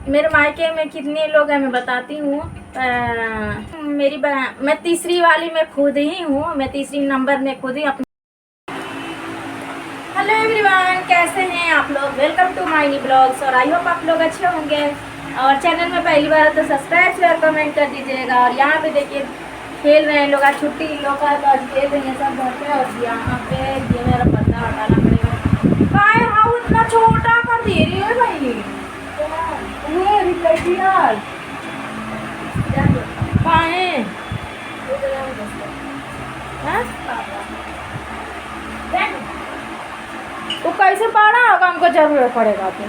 मेरे मायके में कितने लोग हैं मैं बताती हूँ। मैं तीसरी वाली में खुद ही हूँ, मैं तीसरी नंबर में खुद ही अपनी। हेलो एवरीवन, कैसे हैं आप लोग? Welcome to my new blogs. और आई होप आप लोग अच्छे होंगे। और चैनल में पहली बार तो सब्सक्राइब शेयर कमेंट कर दीजिएगा। और यहाँ पे देखिए खेल रहे हैं लोग, आज छुट्टी लोग का तो आज खेल रहे हैं सब घर पे। और यहाँ पे ये मेरा पर्दा हटाना पड़ेगा। काय हाँ इतना छोटा कर दे रही है भाई, तो कैसे पढ़ा होगा, हमको जरूरत पड़ेगा तो।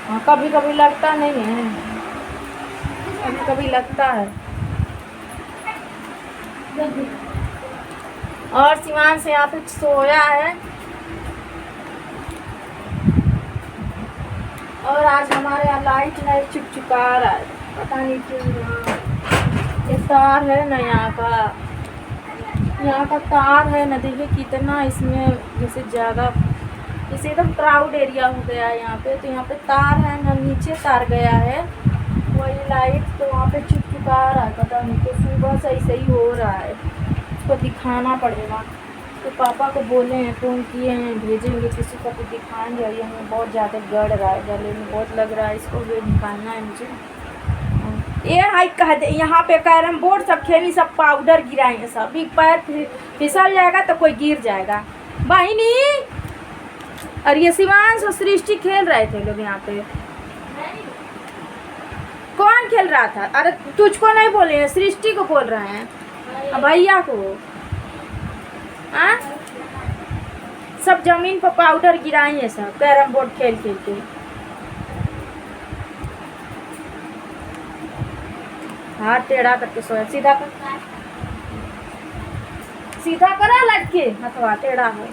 हाँ कभी कभी लगता नहीं है, कभी कभी लगता है। और सिवान से यहाँ पे सोया है। और आज हमारे यहाँ लाइट नहीं चिपचिपा रहा है, पता नहीं क्यों। ये तार है ना यहाँ का तार है ना, देखिए कितना इसमें जैसे ज़्यादा जैसे एकदम क्राउड एरिया हो गया है यहाँ पे। तो यहाँ पे तार है ना, नीचे तार गया है वही लाइट, तो वहाँ पे चिपचिपा रहा है, पता नहीं। तो सुबह से ऐसे ही हो रहा है, उसको दिखाना पड़ेगा। तो पापा को बोले हैं, फ़ोन किए हैं, भेजेंगे किसी को तो दिखाएंगे। और ये हमें बहुत ज़्यादा गड़ रहा है, गले में बहुत लग रहा है, इसको भी निकालना है मुझे। ये हाई कह दे, यहाँ पे कैरम बोर्ड सब खेली, सब पाउडर गिराएंगे, सब भी पैर फिसल जाएगा तो कोई गिर जाएगा बहिनी। और ये शिवांश और सृष्टि खेल रहे थे लोग यहाँ पे। कौन खेल रहा था? अरे तुझको नहीं बोले हैं, सृष्टि को बोल रहे हैं, भैया को। हाँ सब जमीन पर पाउडर गिराएंगे, सब कैरम बोर्ड खेल खेल के। हाथ टेढ़ा करके सोया, सीधा कर, सीधा करा लटके, हथवा टेढ़ा है।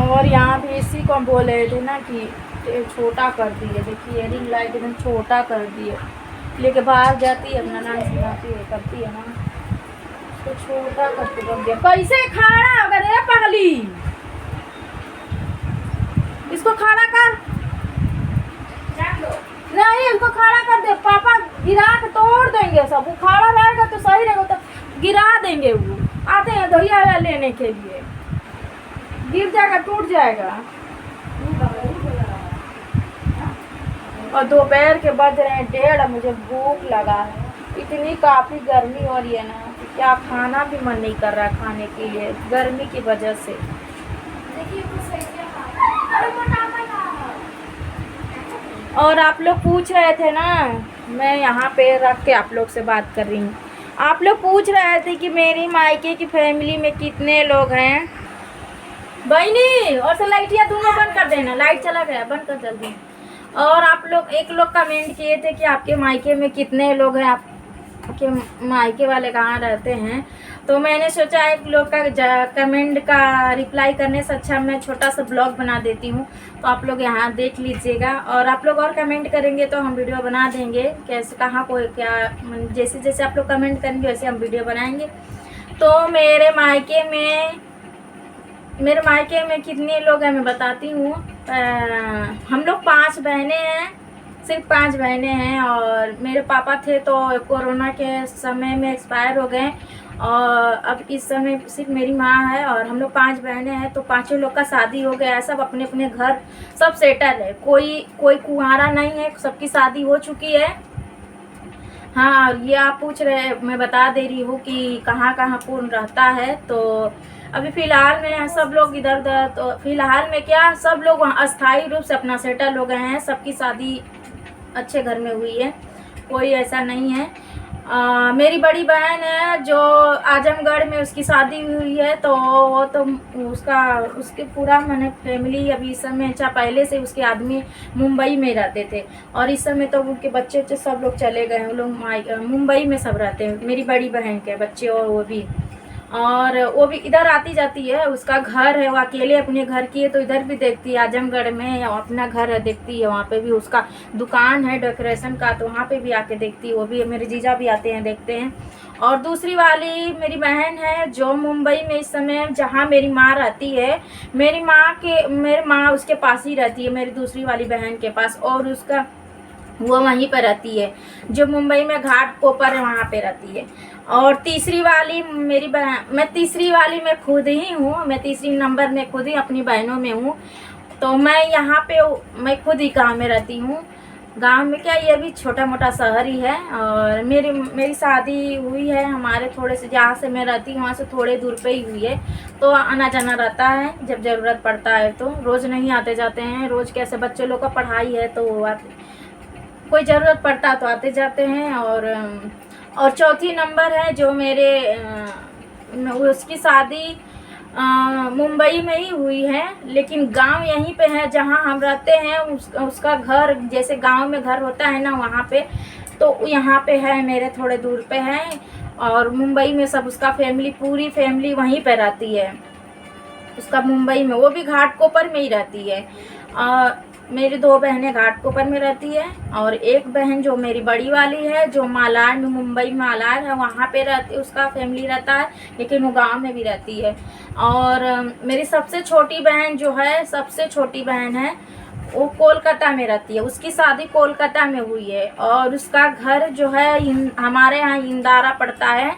और यहाँ भी इसी को बोल रहे थे ना कि छोटा कर दिए। देखिए रिंग लाइट एकदम छोटा कर दिए, लेके बाहर जाती है अपना नाम सुनाती है, करती है ना, तो छोटा करके रख दिया। कैसे खड़ा अगर है पगली, इसको खड़ा कर, नहीं इसको खड़ा कर दे। पापा गिरा के तोड़ देंगे सब, वो खड़ा रहेगा तो सही रहेगा, तो गिरा देंगे। वो आते हैं भैया लेने के लिए, गिर जाएगा, टूट जाएगा। और दोपहर के बज रहे हैं 1:30, मुझे भूख लगा है, इतनी काफ़ी गर्मी हो रही है ना, क्या खाना भी मन नहीं कर रहा खाने के लिए, गर्मी की वजह से। और आप लोग पूछ रहे थे ना, मैं यहाँ पे रख के आप लोग से बात कर रही हूँ। आप लोग पूछ रहे थे कि मेरी मायके की फैमिली में कितने लोग हैं बहनी। और से लाइटिया दोनों बंद कर देना, लाइट चला गया, बंद कर जल्दी। और आप लोग एक लोग कमेंट किए थे कि आपके मायके में कितने लोग हैं, आपके मायके वाले कहाँ रहते हैं। तो मैंने सोचा एक लोग का कमेंट का रिप्लाई करने से अच्छा मैं छोटा सा ब्लॉग बना देती हूँ, तो आप लोग यहाँ देख लीजिएगा। और आप लोग और कमेंट करेंगे तो हम वीडियो बना देंगे, कैसे कहाँ कोई क्या, जैसे जैसे आप लोग कमेंट करेंगे वैसे हम वीडियो बनाएंगे। तो मेरे मायके में कितने लोग हैं मैं बताती हूँ। हम लोग 5 बहनें हैं, सिर्फ 5 बहनें हैं। और मेरे पापा थे तो कोरोना के समय में एक्सपायर हो गए, और अब इस समय सिर्फ मेरी माँ है। और हम लोग 5 बहनें हैं, तो पांचों लोग का शादी हो गया है, सब अपने अपने घर सब सेटल है, कोई कुंवारा नहीं है, सबकी शादी हो चुकी है। हाँ ये आप पूछ रहे हैं, मैं बता दे रही हूँ कि कहाँ कहाँ कौन रहता है। तो अभी फ़िलहाल में सब लोग इधर उधर, तो फ़िलहाल में क्या सब लोग वहाँ अस्थायी रूप से अपना सेटल हो गए हैं, सबकी शादी अच्छे घर में हुई है, कोई ऐसा नहीं है। मेरी बड़ी बहन है जो आजमगढ़ में उसकी शादी हुई है, तो वो तो उसके पूरा मैंने फैमिली अभी इस समय, अच्छा पहले से उसके आदमी मुंबई में रहते थे, और इस समय तो उनके बच्चे सब लोग चले गए हैं, वो लोग मुंबई में सब रहते हैं, मेरी बड़ी बहन के बच्चे और वो भी। और वो भी इधर आती जाती है, उसका घर है, वो अकेले अपने घर की है, तो इधर भी देखती है, आजमगढ़ में अपना घर है देखती है, वहाँ पे भी उसका दुकान है डेकोरेशन का, तो वहाँ पे भी आके देखती है, वो भी मेरे जीजा भी आते हैं देखते हैं। और दूसरी वाली मेरी बहन है जो मुंबई में इस समय जहाँ मेरी माँ रहती है, मेरी माँ उसके पास ही रहती है, मेरी दूसरी वाली बहन के पास, और उसका वो वहीं पर रहती है जो मुंबई में घाट कोपर है वहाँ पे रहती है। और तीसरी वाली मेरी बहन, मैं तीसरी वाली मैं खुद ही हूँ, मैं तीसरी नंबर में खुद ही अपनी बहनों में हूँ। तो मैं यहाँ पे मैं खुद ही गांव में रहती हूँ। गांव में क्या, ये भी छोटा मोटा शहर ही है। और मेरी शादी हुई है हमारे थोड़े से, जहाँ से मैं रहती हूँ वहाँ से थोड़े दूर पे ही हुई है। तो आना जाना रहता है, जब ज़रूरत पड़ता है तो। रोज़ नहीं आते जाते हैं, रोज़ कैसे, बच्चे लोग का पढ़ाई है तो कोई ज़रूरत पड़ता तो आते जाते हैं। और चौथी नंबर है जो मेरे उसकी शादी मुंबई में ही हुई है, लेकिन गांव यहीं पे है जहां हम रहते हैं। उसका घर जैसे गांव में घर होता है ना, वहां पे, तो यहाँ पे है, मेरे थोड़े दूर पे है। और मुंबई में सब उसका फैमिली, पूरी फैमिली वहीं पे रहती है उसका, मुंबई में, वो भी घाटकोपर में ही रहती है। मेरी 2 बहनें घाटकोपर में रहती है, और एक बहन जो मेरी बड़ी वाली है जो मालाड में, मुंबई मालाड है, वहाँ पे रहती, उसका फैमिली रहता है, लेकिन वो गांव में भी रहती है। और मेरी सबसे छोटी बहन जो है, सबसे छोटी बहन है, वो कोलकाता में रहती है, उसकी शादी कोलकाता में हुई है। और उसका घर जो है हमारे यहाँ इंदारा पड़ता है,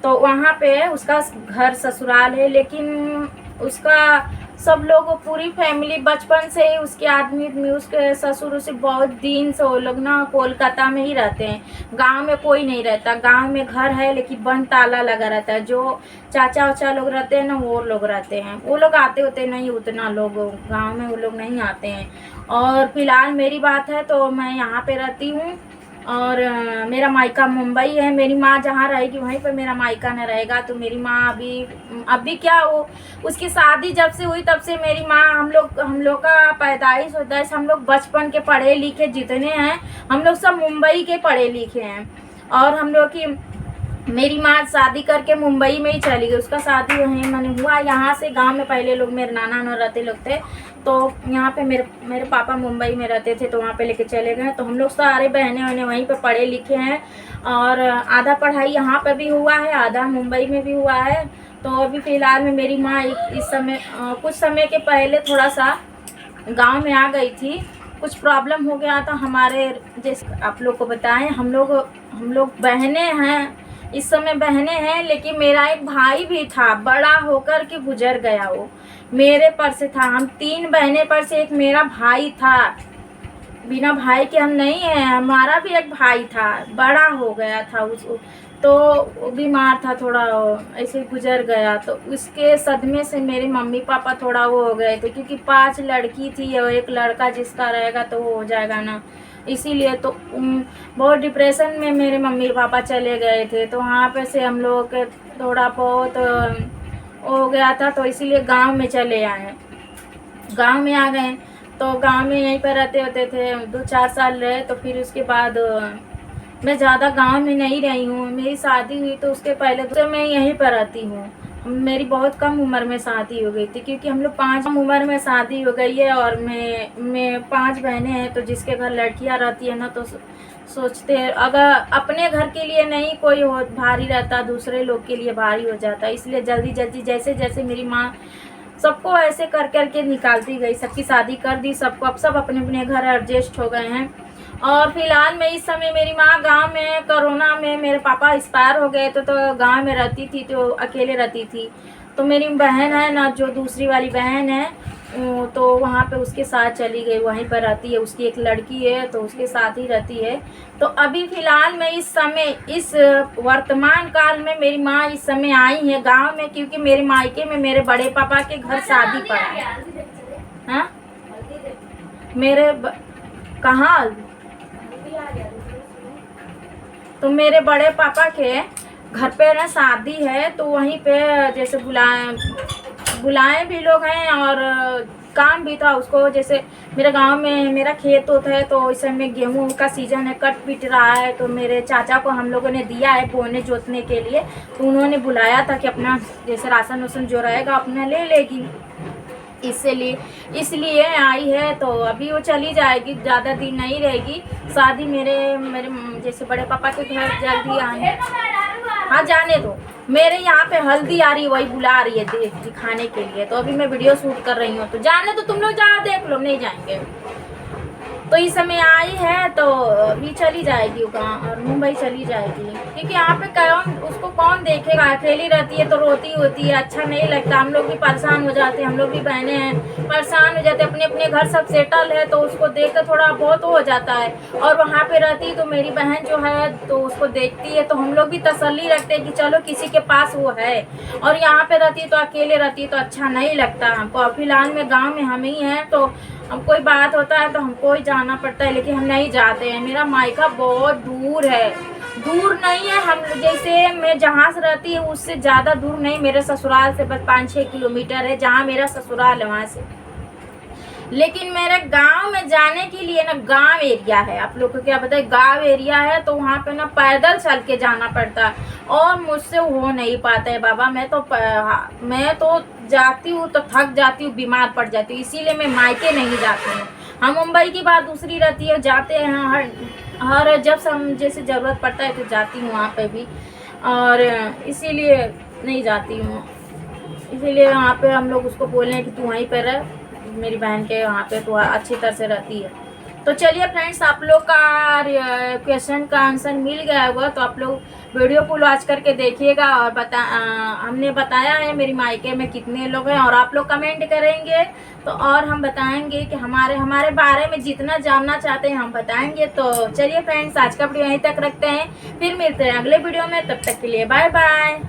तो वहाँ पे उसका घर ससुराल है। लेकिन उसका सब लोग, पूरी फैमिली बचपन से ही, उसके आदमी, उसके ससुर से बहुत दिन से वो लोग ना कोलकाता में ही रहते हैं। गांव में कोई नहीं रहता, गांव में घर है लेकिन बंद ताला लगा रहता है। जो चाचा वाचा लोग रहते हैं ना, वो लोग रहते हैं, वो लोग आते होते नहीं, उतना लोग गांव में वो लोग नहीं आते हैं। और फिलहाल मेरी बात है तो मैं यहाँ पे रहती हूँ, और मेरा मायका मुंबई है। मेरी माँ जहाँ रहेगी वहीं पर मेरा मायका न रहेगा। तो मेरी माँ अभी क्या, वो उसकी शादी जब से हुई तब से मेरी माँ, हम लोग का पैदाइश होता है, हम लोग बचपन के पढ़े लिखे जितने हैं, हम लोग सब मुंबई के पढ़े लिखे हैं। और हम लोग की, मेरी माँ शादी करके मुंबई में ही चली गई, उसका शादी वहीं मैंने हुआ। यहाँ से गांव में पहले लोग, मेरे नाना रहते लोग थे, तो यहाँ पे मेरे पापा मुंबई में रहते थे, तो वहाँ पे लेके चले गए। तो हम लोग सारे बहनें वहीं पे पढ़े लिखे हैं, और आधा पढ़ाई यहाँ पे भी हुआ है, आधा मुंबई में भी हुआ है। तो अभी फ़िलहाल में मेरी माँ इस समय, कुछ समय के पहले थोड़ा सा गाँव में आ गई थी, कुछ प्रॉब्लम हो गया था हमारे, जैसे आप लोग को बताएं, हम लोग बहनें हैं, इस समय बहनें हैं, लेकिन मेरा एक भाई भी था, बड़ा होकर के गुजर गया, वो मेरे पर से था। हम 3 बहनें पर से एक मेरा भाई था, बिना भाई के हम नहीं हैं। हमारा भी एक भाई था, बड़ा हो गया था, तो बीमार था थोड़ा, ऐसे गुजर गया। तो उसके सदमे से मेरे मम्मी पापा थोड़ा वो हो गए थे, क्योंकि 5 लड़की थी और एक लड़का जिसका रहेगा तो वो हो जाएगा ना, इसीलिए तो बहुत डिप्रेशन में मेरे मम्मी पापा चले गए थे। तो वहाँ पे से हम लोग के थोड़ा बहुत हो गया था, तो इसीलिए गांव में चले आए, गांव में आ गए। तो गांव में यहीं पर रहते होते थे, 2-4 साल रहे। तो फिर उसके बाद मैं ज़्यादा गांव में नहीं रही हूँ। मेरी शादी हुई तो उसके पहले तो मैं यहीं पर रहती हूँ। मेरी बहुत कम उम्र में शादी हो गई थी, क्योंकि हम लोग 5 उम्र में शादी हो गई है, और मैं 5 बहनें हैं। तो जिसके घर लड़कियां रहती है ना, तो सोचते हैं, अगर अपने घर के लिए नहीं कोई हो भारी रहता, दूसरे लोग के लिए भारी हो जाता। इसलिए जल्दी जल्दी जैसे जैसे मेरी माँ सबको ऐसे कर करके निकालती गई, सबकी शादी कर दी, सबको, अब सब अपने अपने घर एडजस्ट हो गए हैं। और फिलहाल में इस समय मेरी माँ गांव में, कोरोना में मेरे पापा एक्सपायर हो गए, तो गांव में रहती थी, तो अकेले रहती थी। तो मेरी बहन है ना, जो दूसरी वाली बहन है, तो वहाँ पे उसके साथ चली गई, वहीं पर रहती है। उसकी एक लड़की है, तो उसके साथ ही रहती है। तो अभी फ़िलहाल में इस समय, इस वर्तमान काल में मेरी माँ इस समय आई है गांव में, क्योंकि मेरे मायके में मेरे बड़े पापा के घर शादी पड़ा है। हाँ, मेरे कहाँ, तो मेरे बड़े पापा के घर पे ना शादी है, तो वहीं पे जैसे बुलाए भी लोग हैं, और काम भी था उसको। जैसे मेरे गांव में मेरा खेत होता है, तो इस समय गेहूं का सीजन है, कट पिट रहा है। तो मेरे चाचा को हम लोगों ने दिया है बोने जोतने के लिए, तो उन्होंने बुलाया था कि अपना जैसे राशन वासन जो रहेगा अपना ले लेगी, इसलिए आई है। तो अभी वो चली जाएगी, ज़्यादा दिन नहीं रहेगी। शादी मेरे जैसे बड़े पापा के घर जल्दी आए। हाँ जाने दो, मेरे यहाँ पे हल्दी आ रही है, वही बुला रही है दिखाने के लिए, तो अभी मैं वीडियो शूट कर रही हूँ। तो जाने दो, तुम लोग जा देख लो, नहीं जाएंगे। तो इस समय आई है तो अभी चली जाएगी गाँव और मुंबई चली जाएगी, क्योंकि यहाँ पे उसको कौन देखेगा, अकेली रहती है तो रोती होती है, अच्छा नहीं लगता। हम लोग भी परेशान हो जाते हैं, हम लोग भी बहनें हैं, परेशान हो जाते हैं। अपने अपने घर सब सेटल है तो उसको देख कर थोड़ा बहुत हो जाता है। और वहाँ पे रहती तो मेरी बहन जो है तो उसको देखती है, तो हम लोग भी तसल्ली रखते हैं कि चलो किसी के पास वो है। और यहाँ पे रहती तो अकेले रहती तो अच्छा नहीं लगता हमको। फिलहाल में गाँव में हम ही हैं, तो हम कोई बात होता है तो हमको ही जाना पड़ता है, लेकिन हम नहीं जाते हैं। मेरा मायका बहुत दूर है, दूर नहीं है, हम जैसे मैं जहाँ से रहती हूँ उससे ज़्यादा दूर नहीं, मेरे ससुराल से बस 5-6 किलोमीटर है जहाँ मेरा ससुराल है वहाँ से। लेकिन मेरे गांव में जाने के लिए ना, गांव एरिया है, आप लोग को क्या पता है, गांव एरिया है, तो वहाँ पे ना पैदल चल के जाना पड़ता है और मुझसे हो नहीं पाता है बाबा। मैं तो जाती हूँ तो थक जाती हूँ, बीमार पड़ जाती हूँ, इसीलिए मैं मायके नहीं जाती हूँ। हम मुंबई की बात दूसरी रहती है, जाते हैं हर जब जैसे ज़रूरत पड़ता है तो जाती हूँ वहाँ पे भी, और इसीलिए नहीं जाती हूँ। इसीलिए वहाँ पे हम लोग उसको बोले हैं कि तू वहीं पर रह, मेरी बहन के वहाँ पे तो अच्छी तरह से रहती है। तो चलिए फ्रेंड्स, आप लोग का क्वेश्चन का आंसर मिल गया होगा, तो आप लोग वीडियो को वॉच करके देखिएगा। और हमने बताया है मेरी मायके में कितने लोग हैं, और आप लोग कमेंट करेंगे तो और हम बताएंगे कि हमारे बारे में जितना जानना चाहते हैं हम बताएंगे। तो चलिए फ्रेंड्स, आज का वीडियो यहीं तक रखते हैं, फिर मिलते हैं अगले वीडियो में, तब तक के लिए बाय बाय।